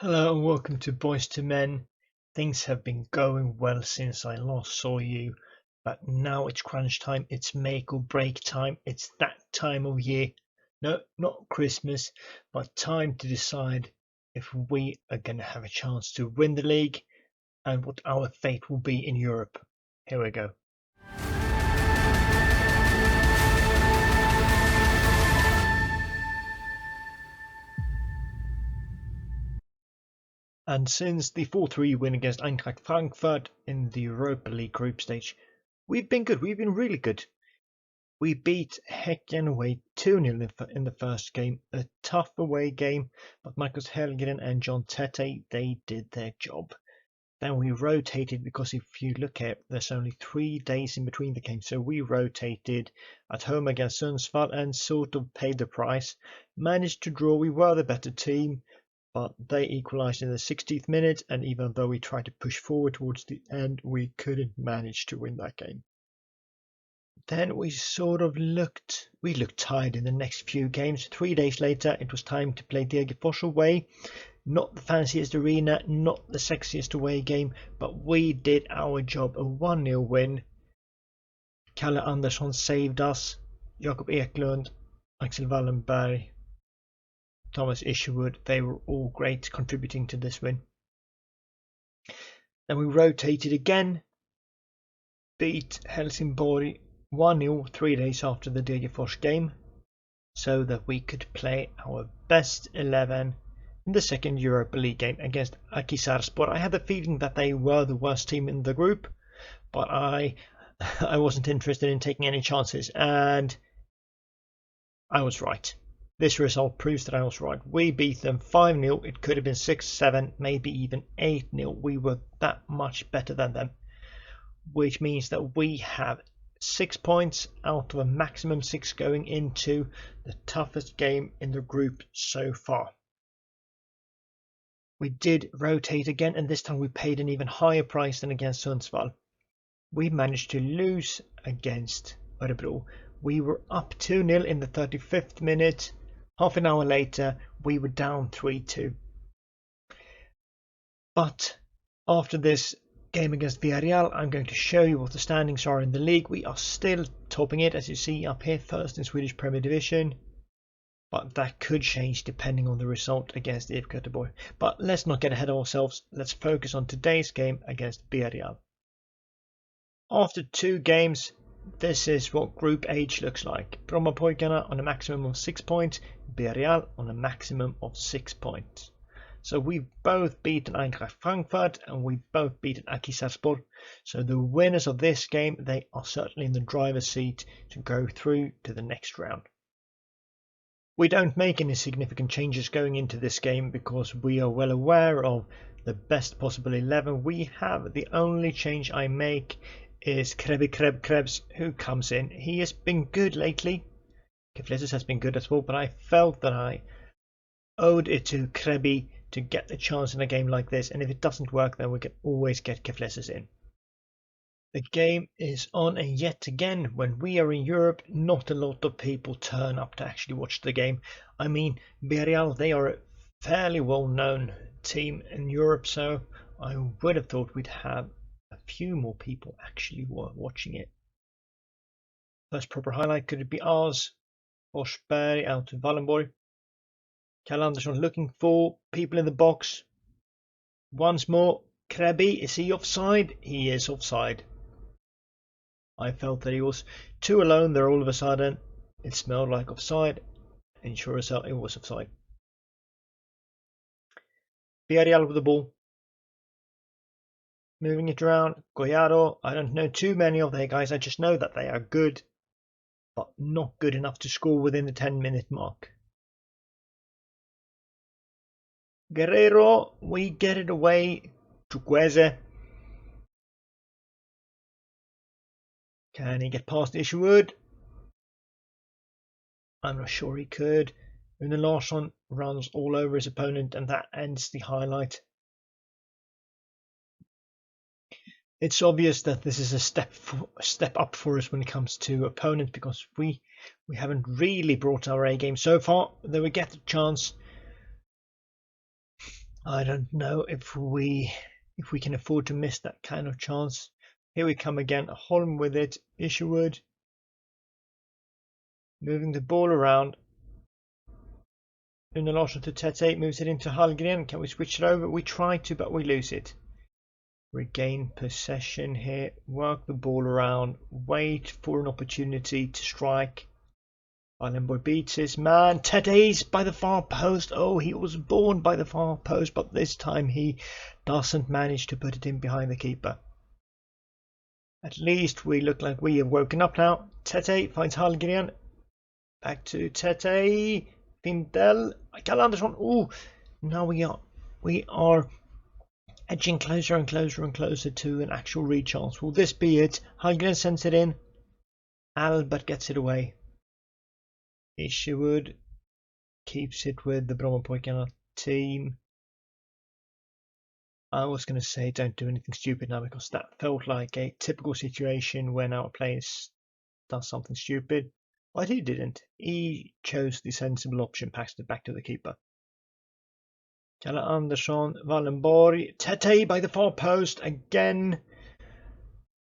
Hello and welcome to Boys to Men. Things have been going well since I last saw you, but now it's crunch time, it's make or break time, it's that time of year. No, not Christmas, but time to decide if we are going to have a chance to win the league and what our fate will be in Europe. Here we go. And since the 4-3 win against Eintracht Frankfurt in the Europa League group stage, we've been good. We've been really good. We beat Häcken away 2-0 in the first game. A tough away game, but Marcus Helgren and John Tete, they did their job. Then we rotated because if you look at it, there's only 3 days in between the games. So we rotated at home against Sundsvall and sort of paid the price. Managed to draw. We were the better team, but they equalised in the 60th minute, and even though we tried to push forward towards the end, we couldn't manage to win that game. Then we looked tired in the next few games. 3 days later, it was time to play Degerfors away. Not the fanciest arena, not the sexiest away game, but we did our job. A 1-0 win. Kalle Andersson saved us. Jakob Eklund, Axel Wallenberg, Thomas Isherwood, they were all great contributing to this win. Then we rotated again, beat Helsingborg 1-0 3 days after the Degerfors game, so that we could play our best 11 in the second Europa League game against Akhisarspor. I had the feeling that they were the worst team in the group, but I wasn't interested in taking any chances, and I was right. This result proves that I was right. We beat them 5-0. It could have been 6-7, maybe even 8-0. We were that much better than them, which means that we have 6 points out of a maximum 6 going into the toughest game in the group so far. We did rotate again, and this time we paid an even higher price than against Sundsvall. We managed to lose against Örebro. We were up 2-0 in the 35th minute. Half an hour later, we were down 3-2. But after this game against Villareal, I'm going to show you what the standings are in the league. We are still topping it, as you see up here, first in Swedish Premier Division. But that could change depending on the result against IFK Göteborg. But let's not get ahead of ourselves. Let's focus on today's game against Villareal. After 2 games, this is what Group H looks like. Brommapojkarna on a maximum of 6 points, Villareal on a maximum of 6 points. So we've both beaten Eintracht Frankfurt and we've both beaten Akhisarspor. So the winners of this game, they are certainly in the driver's seat to go through to the next round. We don't make any significant changes going into this game because we are well aware of the best possible 11 we have. The only change I make is Krebs, who comes in. He has been good lately. Keflesis has been good as well, but I felt that I owed it to Krebi to get the chance in a game like this, and if it doesn't work, then we can always get Keflesis in. The game is on, and yet again, when we are in Europe, not a lot of people turn up to actually watch the game. I mean, Villareal, they are a fairly well-known team in Europe, so I would have thought we'd have a few more people actually watching it. First proper highlight, could it be ours? Forsberg out to Wallenborg. Kalle Andersson looking for people in the box. Once more, Krebi, is he offside? He is offside. I felt that he was too alone there all of a sudden. It smelled like offside, and sure as hell it was offside. Villareal with the ball. Moving it around. Goyado, I don't know too many of their guys, I just know that they are good, but not good enough to score within the 10-minute mark. Guerrero, we get it away to Gueze. Can he get past Isherwood? I'm not sure he could. Une Larsson runs all over his opponent, and that ends the highlight. It's obvious that this is a step up for us when it comes to opponents, because we haven't really brought our A game so far. Though we get the chance. I don't know if we can afford to miss that kind of chance. Here we come again. Holm with it. Isherwood moving the ball around. Une Larsson to Tete, moves it into Hallgren. Can we switch it over? We try to, but we lose it. Regain possession here. Work the ball around. Wait for an opportunity to strike. Islandboy beats his man. Tete's by the far post. Oh, he was born by the far post, but this time he doesn't manage to put it in behind the keeper. At least we look like we have woken up now. Tete finds Hallgren. Back to Tete. Findell. Karl Andersson. Oh, now we are edging closer and closer and closer to an actual read chance. Will this be it? Hallgren sends it in. Albert gets it away. Isherwood keeps it with the Brommapojkarna team. I was going to say don't do anything stupid now, because that felt like a typical situation when our players does something stupid. But he didn't. He chose the sensible option, passed it back to the keeper. Karl Andersson, Wallenborg, Tete by the far post again.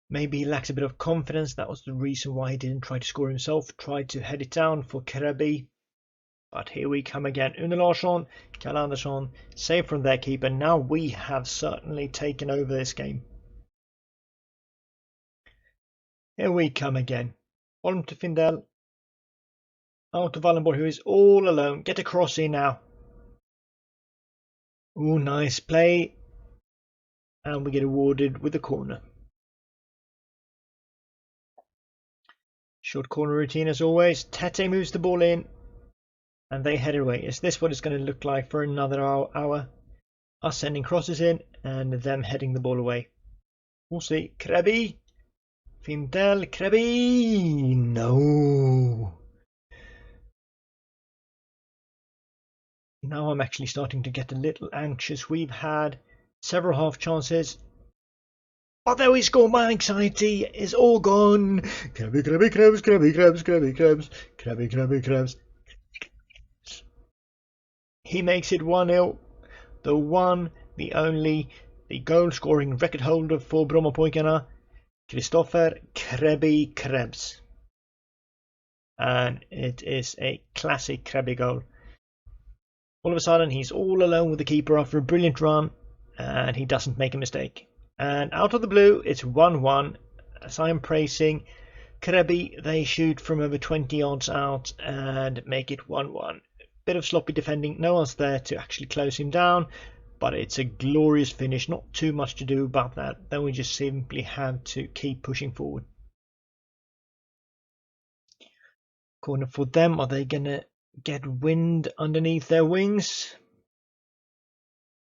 Maybe he lacks a bit of confidence. That was the reason why he didn't try to score himself. Tried to head it down for Krebby. But here we come again. Une Larsson, Karl Andersson, save from their keeper. Now we have certainly taken over this game. Here we come again. Holm to Findell. Out to Wallenborg, who is all alone. Get a cross in now. Ooh, nice play. And we get awarded with the corner. Short corner routine as always. Tete moves the ball in. And they head it away. Is this what it's going to look like for another hour? Us sending crosses in and them heading the ball away. We'll see. Krebby. Findell. Krebby. No. Now I'm actually starting to get a little anxious. We've had several half chances. But there we score. My anxiety is all gone. Krebby, Krebby, Krebs, Krebby, Krebs, Krebby, Krebs, Krebby, Krebby, Krebs. He makes it 1-0. The one, the only, the goal scoring record holder for Brommapojkarna, Kristoffer Krebby Krebs. And it is a classic Krebby goal. All of a sudden he's all alone with the keeper after a brilliant run, and he doesn't make a mistake. And out of the blue it's 1-1. As I am praising Krebby, they shoot from over 20 yards out and make it 1-1. Bit of sloppy defending, no one's there to actually close him down, but it's a glorious finish. Not too much to do about that. Then we just simply have to keep pushing forward. Corner for them. Are they gonna get wind underneath their wings?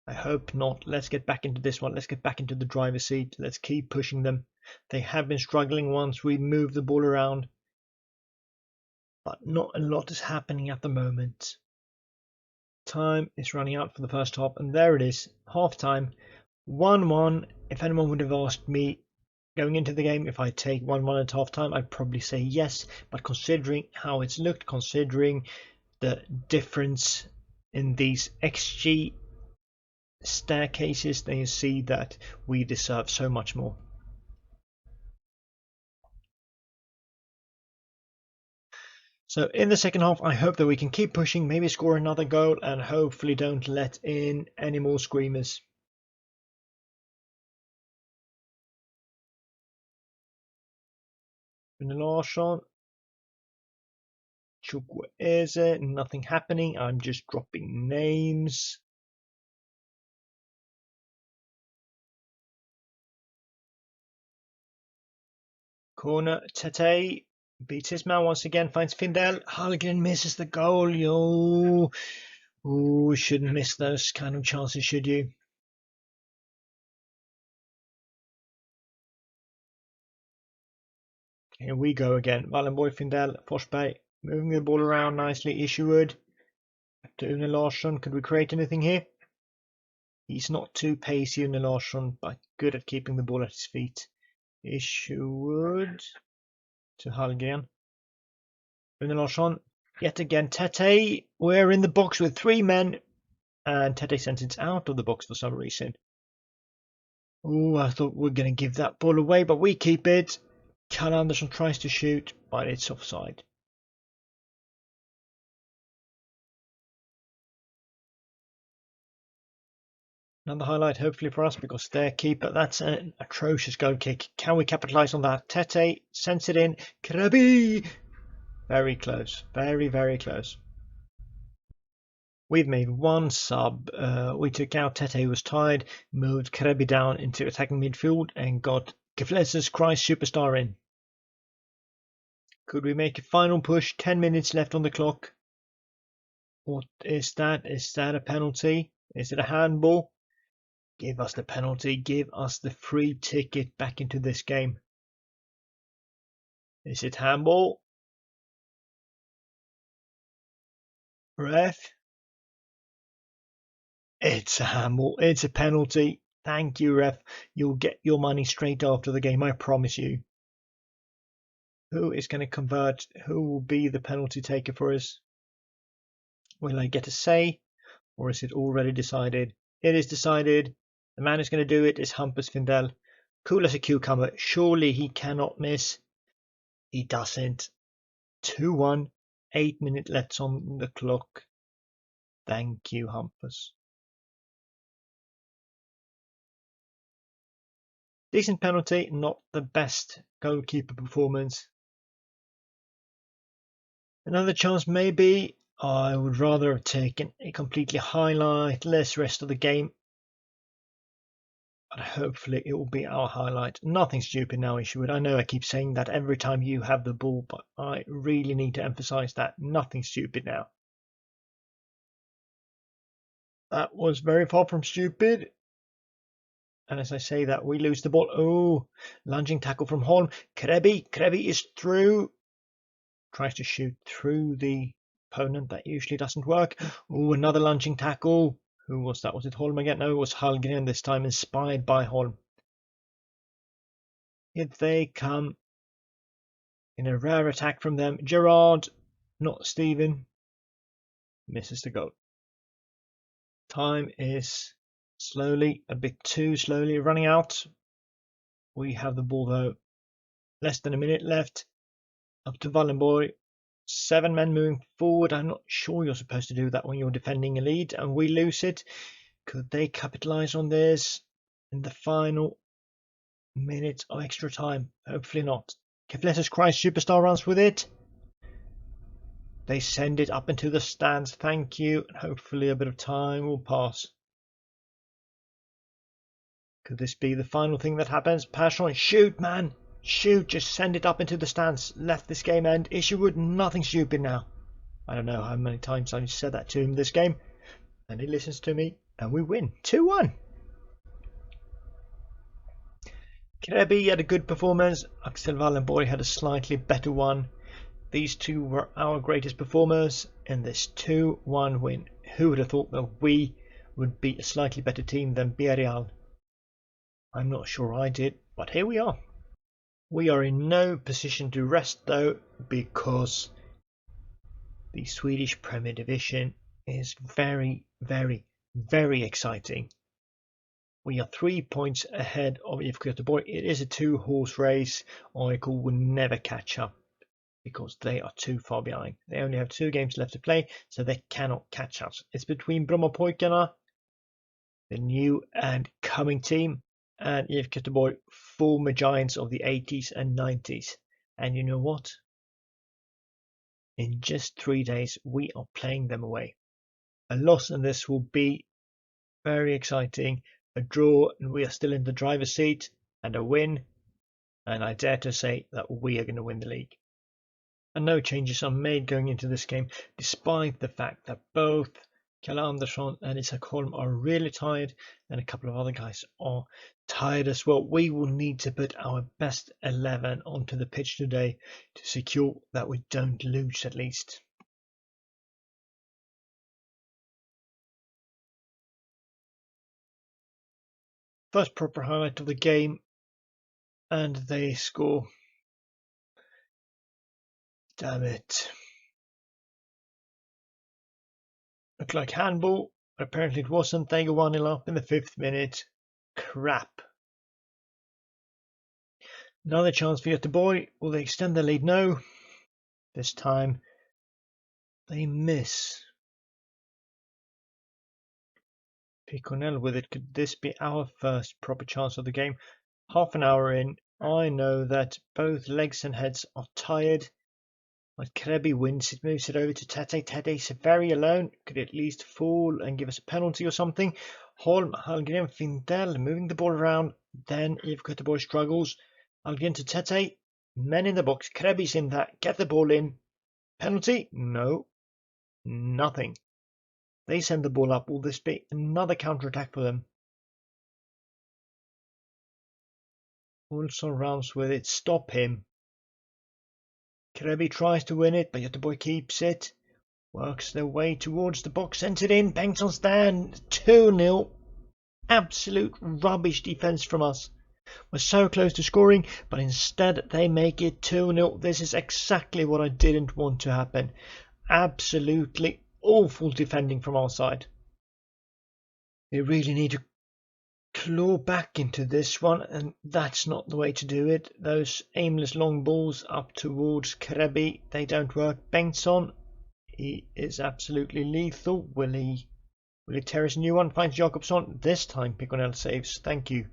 I hope not. Let's get back into this one. Let's get back into the driver's seat. Let's keep pushing them. They have been struggling once we move the ball around, but not a lot is happening at the moment. Time is running out for the first half, and there it is, half time, 1-1. If anyone would have asked me going into the game if I'd take 1-1 at half time, I'd probably say yes, but considering how it's looked, considering the difference in these XG staircases, then you see that we deserve so much more. So in the second half, I hope that we can keep pushing, maybe score another goal, and hopefully don't let in any more screamers. Larsson. Chukwueze, nothing happening. I'm just dropping names. Corner, Tete beats his man once again, finds Findell. Hallgren misses the goal. Yo, ooh, shouldn't miss those kind of chances, should you? Here we go again. Wallenborg, Findell, Forsberg moving the ball around nicely. Isherwood to Une Larsson. Could we create anything here? He's not too pacey, Une Larsson, but good at keeping the ball at his feet. Isherwood to Hallgren. Une Larsson, yet again Tete. We're in the box with 3 men, and Tete sends it out of the box for some reason. Oh, I thought we were going to give that ball away, but we keep it. Kjell Andersson tries to shoot, but it's offside. Another highlight, hopefully for us, because their keeper, that's an atrocious goal kick. Can we capitalise on that? Tete sends it in. Krabi! Very close. Very, very close. We've made one sub. We took out Tete, who was tired, moved Krabi down into attacking midfield, and got Kefleses Christ Superstar in. Could we make a final push? 10 minutes left on the clock. What is that? Is that a penalty? Is it a handball? Give us the penalty. Give us the free ticket back into this game. Is it handball? Ref? It's a handball. It's a penalty. Thank you, ref. You'll get your money straight after the game, I promise you. Who is going to convert? Who will be the penalty taker for us? Will I get a say? Or is it already decided? It is decided. The man who's going to do it is Hampus Findell. Cool as a cucumber. Surely he cannot miss. He doesn't. 2-1. 8 minutes left on the clock. Thank you, Hampus. Decent penalty, not the best goalkeeper performance. Another chance maybe. I would rather have taken a completely highlight, less rest of the game. But hopefully it will be our highlight. Nothing stupid now, Isherwood. I know I keep saying that every time you have the ball, but I really need to emphasize that. Nothing stupid now. That was very far from stupid. And as I say that, we lose the ball. Oh, lunging tackle from Holm. Krebi is through. Tries to shoot through the opponent. That usually doesn't work. Oh, another lunging tackle. Who was that? Was it Holm again? No, it was Hallgren this time, inspired by Holm. Here they come. In a rare attack from them. Gerard, not Stephen. Misses the goal. Time is slowly, a bit too slowly running out. We have the ball though. Less than a minute left. Up to Wallenborg. 7 men moving forward. I'm not sure you're supposed to do that when you're defending a lead and we lose it. Could they capitalise on this in the final minute of extra time? Hopefully not. Kefleses Christ Superstar runs with it. They send it up into the stands. Thank you. And hopefully a bit of time will pass. Could this be the final thing that happens? Passion, shoot, man! Shoot, just send it up into the stands. Let this game end. Isherwood, nothing stupid now. I don't know how many times I've said that to him this game. And he listens to me. And we win. 2-1. Krebi had a good performance. Axel Wallenborg had a slightly better one. These two were our greatest performers in this 2-1 win. Who would have thought that we would beat a slightly better team than Villareal? I'm not sure I did, but here we are. We are in no position to rest though, because the Swedish Premier Division is very, very, very exciting. We are 3 points ahead of IFK Göteborg. It is a 2-horse race. AIK will never catch up because they are too far behind. They only have 2 games left to play, so they cannot catch us. It's between Brommapojkarna, the new and coming team, and IF Göteborg, former giants of the 80s and 90s. And you know what? In just 3 days, we are playing them away. A loss in this will be very exciting. A draw, and we are still in the driver's seat, and a win, and I dare to say that we are going to win the league. And no changes are made going into this game, despite the fact that both Kjell Andersson and Isak Holm are really tired, and a couple of other guys are tired as well. We will need to put our best 11 onto the pitch today to secure that we don't lose at least. First proper highlight of the game, and they score. Damn it. Look like handball. But apparently it wasn't. They go 1-0 up in the 5th minute. Crap. Another chance for Göteborg. Will they extend their lead? No. This time they miss. Piconel with it. Could this be our first proper chance of the game? Half an hour in, I know that both legs and heads are tired. But Krebi wins it, moves it over to Tete. Tete is very alone. Could at least fall and give us a penalty or something. Holm, Hallgren, Findell moving the ball around. Then IF Göteborg struggles. Hallgren to Tete. Men in the box. Krebi's in that. Get the ball in. Penalty? No. Nothing. They send the ball up. Will this be another counter-attack for them? Olsson runs with it. Stop him. Krebi tries to win it, but Göteborg keeps it. Works their way towards the box. Sent it in. Bengtsson stand. 2-0. Absolute rubbish defense from us. We're so close to scoring, but instead they make it 2-0. This is exactly what I didn't want to happen. Absolutely awful defending from our side. We really need to claw back into this one, and that's not the way to do it. Those aimless long balls up towards Krebi, they don't work. Bengtsson, he is absolutely lethal. Will he tear his new one? Finds Jakobsson. This time Piconel saves. Thank you.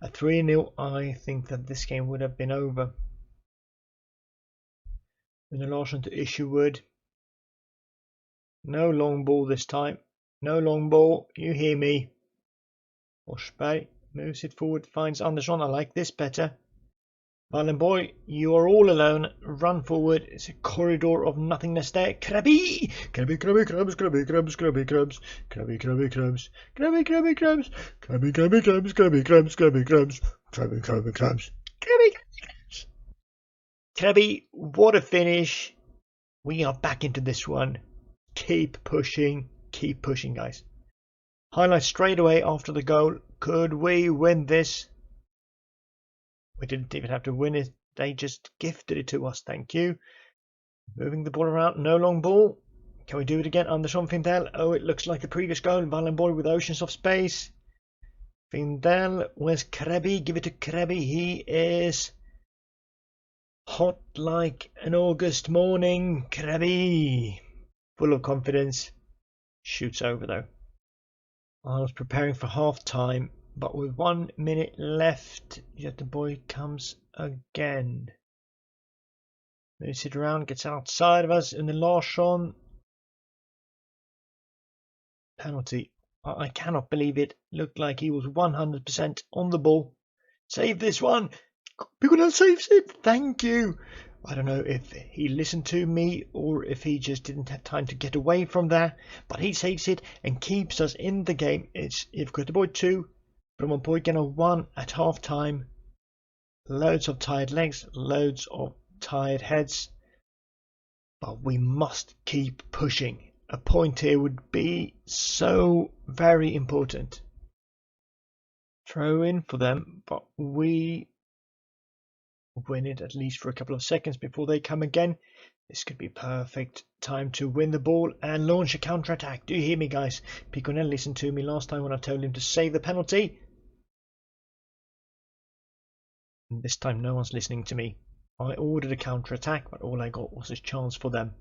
A 3-0. I think that this game would have been over. Rune Larsson to Isherwood. No long ball this time. No long ball. You hear me. Forsberg moves it forward. Finds Andersson. I like this better. Wallenborg, you are all alone. Run forward. It's a corridor of nothingness there. Krabi! Krabi, Krabi, Krabs, Krabi, Krabs, Krabi, Krabs, Krabi, Krabi, Krabs, Krabi, Krabi, Krabs, Krabi, Krabi, Krabs, Krabi, Krabs, Krabi, Krabs, Krabi, Krabi, Krabs, Krabi, Krabs. Krabi, what a finish. We are back into this one. Keep pushing, guys. Highlight straight away after the goal. Could we win this? We didn't even have to win it. They just gifted it to us. Thank you. Moving the ball around. No long ball. Can we do it again? Andersson, Findell. Oh, it looks like the previous goal. Wallenborg with oceans of space. Findell. Where's Krebi? Give it to Krebi. He is hot like an August morning. Krebi. Full of confidence. Shoots over though. I was preparing for half time. But with 1 minute left, Göteborg comes again. Moves it around, gets outside of us, and then Larsson. Penalty. I cannot believe it. Looked like he was 100% on the ball. Save this one. Piconel saves it. Thank you. I don't know if he listened to me or if he just didn't have time to get away from there. But he saves it and keeps us in the game. It's IF Göteborg 2. Brommapojkarna 1 at half time. Loads of tired legs, loads of tired heads. But we must keep pushing. A point here would be so very important. Throw in for them, but we win it at least for a couple of seconds before they come again. This could be perfect time to win the ball and launch a counter-attack. Do you hear me, guys? Piconel listened to me last time when I told him to save the penalty. And this time no one's listening to me. I ordered a counter-attack, but all I got was a chance for them.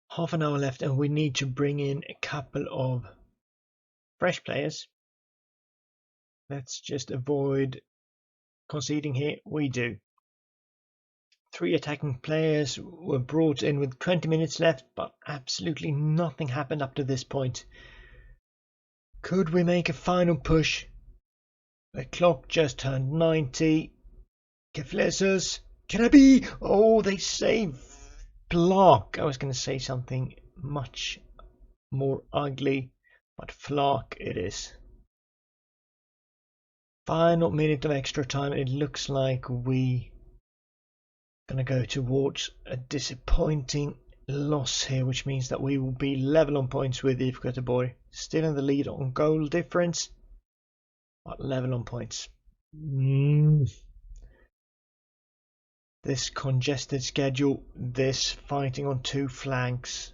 Half an hour left and we need to bring in a couple of fresh players. Let's just avoid conceding here. We do. 3 attacking players were brought in with 20 minutes left, but absolutely nothing happened up to this point. Could we make a final push? The clock just turned 90. Keflesus. Krabi! Oh, they save Flark. I was going to say something much more ugly, but Flark it is. Final minute of extra time. It looks like we going to go towards a disappointing loss here, which means that we will be level on points with IF Göteborg. Still in the lead on goal difference, but level on points. This congested schedule, this fighting on 2 flanks,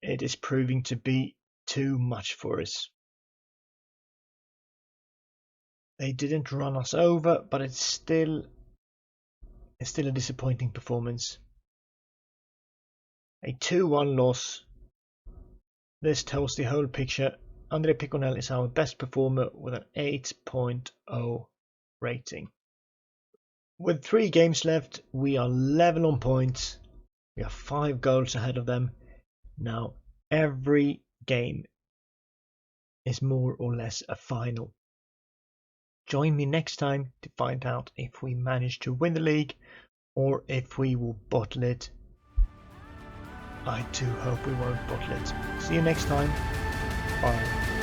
it is proving to be too much for us. They didn't run us over, but it's still a disappointing performance. A 2-1 loss. This tells the whole picture. Andre Piconel is our best performer with an 8.0 rating. With 3 games left, we are level on points. We are 5 goals ahead of them. Now, every game is more or less a final. Join me next time to find out if we manage to win the league or if we will bottle it. I do hope we won't bottle it. See you next time. Bye.